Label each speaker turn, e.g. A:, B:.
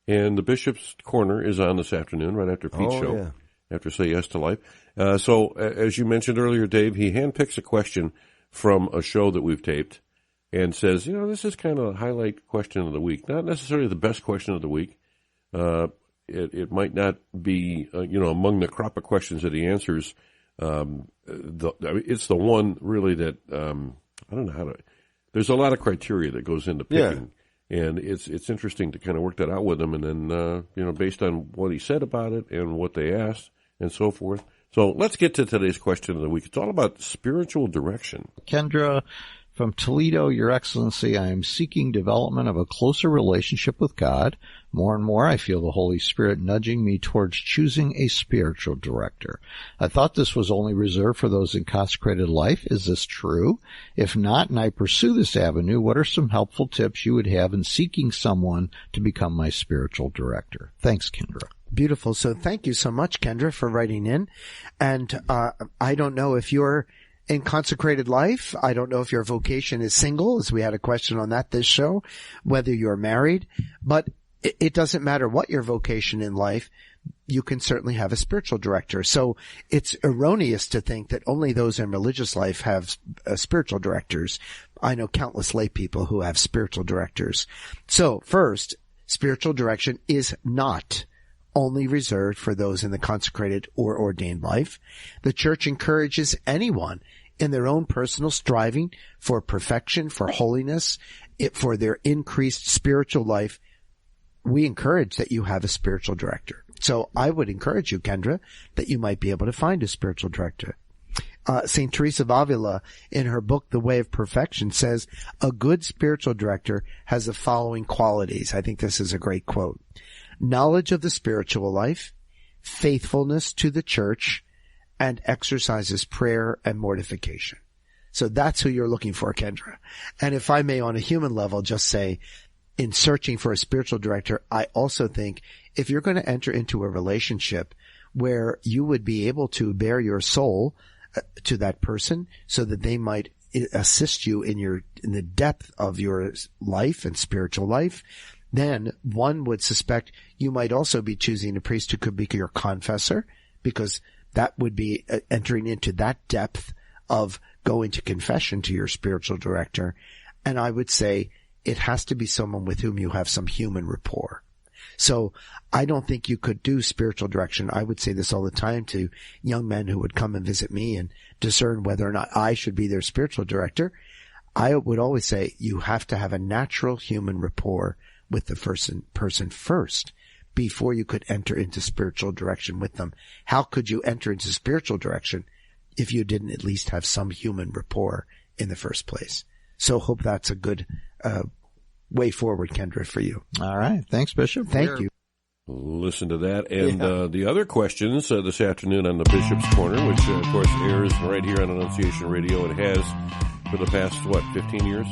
A: And the Bishop's Corner is on this afternoon, right after Pete's show,
B: yeah.
A: after Say Yes to Life. So, as you mentioned earlier, Dave, he handpicks a question from a show that we've taped and says, this is kind of a highlight question of the week. Not necessarily the best question of the week. It might not be, among the crop of questions that he answers. It's the one really that, I don't know how to, there's a lot of criteria that goes into picking. Yeah. And it's interesting to kind of work that out with him, and then, based on what he said about it and what they asked and so forth. So let's get to today's question of the week. It's all about spiritual direction.
C: Kendra from Toledo, Your Excellency, I am seeking development of a closer relationship with God. More and more, I feel the Holy Spirit nudging me towards choosing a spiritual director. I thought this was only reserved for those in consecrated life. Is this true? If not, and I pursue this avenue, what are some helpful tips you would have in seeking someone to become my spiritual director? Thanks, Kendra.
D: Beautiful. So thank you so much, Kendra, for writing in. And I don't know if you're in consecrated life. I don't know if your vocation is single, as we had a question on that this show, whether you're married, but it doesn't matter what your vocation in life, you can certainly have a spiritual director. So it's erroneous to think that only those in religious life have spiritual directors. I know countless lay people who have spiritual directors. So first, spiritual direction is not only reserved for those in the consecrated or ordained life. The church encourages anyone in their own personal striving for perfection, for holiness, for their increased spiritual life. We encourage that you have a spiritual director. So I would encourage you, Kendra, that you might be able to find a spiritual director. St. Teresa of Avila, in her book, The Way of Perfection, says, a good spiritual director has the following qualities. I think this is a great quote. Knowledge of the spiritual life, faithfulness to the church, and exercises prayer and mortification. So that's who you're looking for, Kendra. And if I may, on a human level, just say, in searching for a spiritual director, I also think if you're going to enter into a relationship where you would be able to bare your soul to that person so that they might assist you in the depth of your life and spiritual life, then one would suspect you might also be choosing a priest who could be your confessor, because that would be entering into that depth of going to confession to your spiritual director. And I would say it has to be someone with whom you have some human rapport. So I don't think you could do spiritual direction. I would say this all the time to young men who would come and visit me and discern whether or not I should be their spiritual director. I would always say you have to have a natural human rapport with the person first before you could enter into spiritual direction with them. How could you enter into spiritual direction if you didn't at least have some human rapport in the first place? So hope that's a good way forward, Kendra, for you.
C: All right. Thanks, Bishop.
D: Thank you.
A: Listen to that. And the other questions this afternoon on the Bishop's Corner, which, of course, airs right here on Annunciation Radio. It has for the past, 15 years?